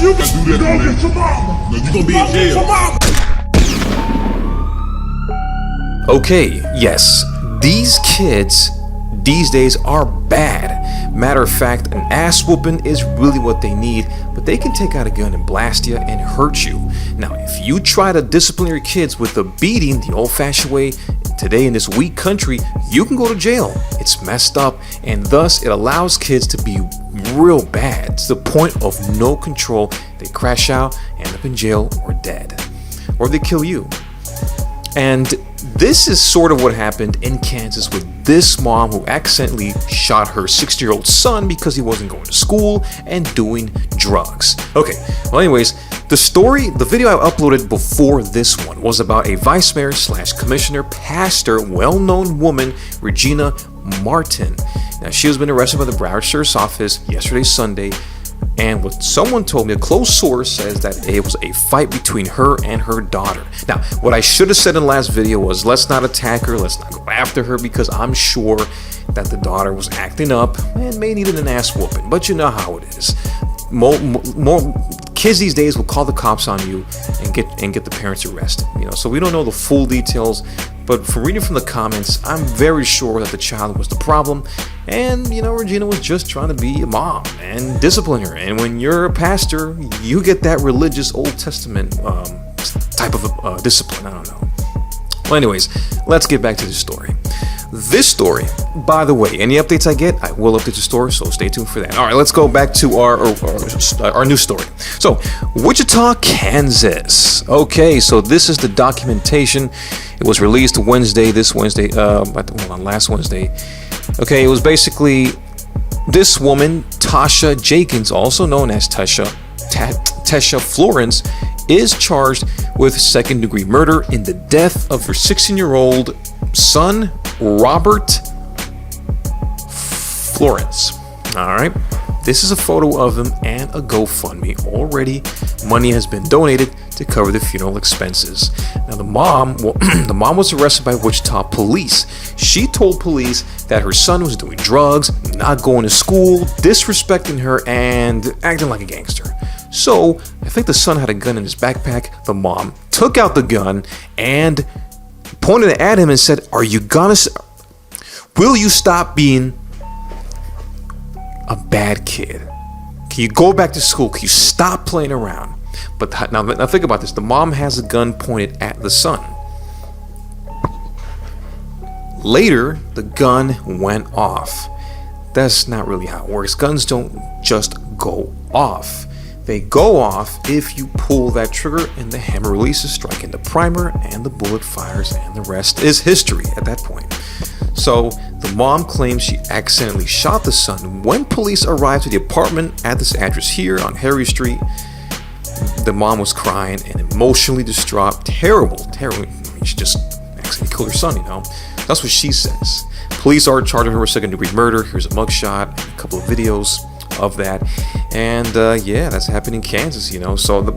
You can do that, go get your mama. No, you gonna be in jail. Okay, yes, these kids these days are bad. Matter of fact, an ass whooping is really what they need, but they can take out a gun and blast you and hurt you. Now, if you try to discipline your kids with a beating the old-fashioned way, today in this weak country, you can go to jail. It's messed up, and thus it allows kids to be real bad to the point of no control. They crash out, end up in jail, or dead. Or they kill you. And this is sort of what happened in Kansas with this mom who accidentally shot her 60-year-old son because he wasn't going to school and doing drugs. Okay, well anyways, the video I uploaded before this one was about a vice mayor / commissioner, pastor, well-known woman, Regina Martin. Now she has been arrested by the Broward Sheriff's Office yesterday, Sunday. And what someone told me, a close source, says that it was a fight between her and her daughter. Now, what I should have said in the last video was, let's not attack her, let's not go after her, because I'm sure that the daughter was acting up and may need an ass whooping. But you know how it is. More kids these days will call the cops on you and get the parents arrested. So we don't know the full details, but from reading from the comments, I'm very sure that the child was the problem, and Regina was just trying to be a mom and discipline her. And when you're a pastor, you get that religious Old Testament type of discipline. I don't know. Well, anyways, let's get back to the story. This story, by the way, any updates I get, I will update the story, so stay tuned for that. All right, let's go back to our new story. So, Wichita, Kansas. Okay, so this is the documentation. It was released last Wednesday. Okay, it was basically this woman, Tasha Jenkins, also known as Tesha Florence, is charged with second-degree murder in the death of her 16-year-old son, Robert Florence. All right, this is a photo of him and a GoFundMe. Already, money has been donated to cover the funeral expenses. Now, the mom was arrested by Wichita police. She told police that her son was doing drugs, not going to school, disrespecting her, and acting like a gangster. So, I think the son had a gun in his backpack. The mom took out the gun and pointed it at him and said, will you stop being a bad kid? Can you go back to school? Can you stop playing around? But now think about this. The mom has a gun pointed at the son. Later, the gun went off. That's not really how it works. Guns don't just go off. They go off if you pull that trigger and the hammer releases, striking the primer, and the bullet fires, and the rest is history at that point. So the mom claims she accidentally shot the son. When police arrived to the apartment at this address here on Harry Street, the mom was crying and emotionally distraught. Terrible. She just accidentally killed her son, That's what she says. Police are charging her with second-degree murder. Here's a mugshot, a couple of videos of that, and yeah, that's happening in Kansas. So the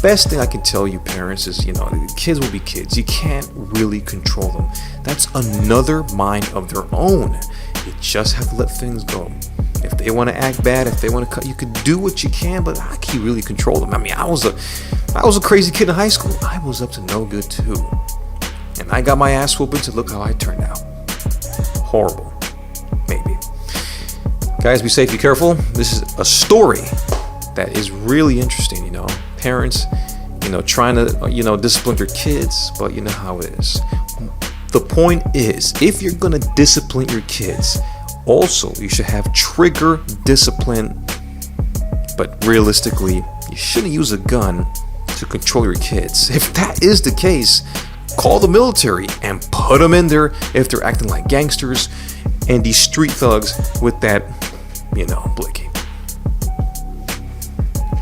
best thing I can tell you, parents, is kids will be kids. You can't really control them. That's another mind of their own. You just have to let things go. If they want to act bad, if they want to cut, you can do what you can, but how can you really control them? I was a crazy kid in high school. I was up to no good too, and I got my ass whooping to look how I turned out. Horrible. Maybe. Guys, be safe, be careful. This is a story that is really interesting, Parents, trying to, discipline your kids, but you know how it is. The point is, if you're going to discipline your kids, also, you should have trigger discipline, but realistically, you shouldn't use a gun to control your kids. If that is the case, call the military and put them in there if they're acting like gangsters and these street thugs with that, blicky.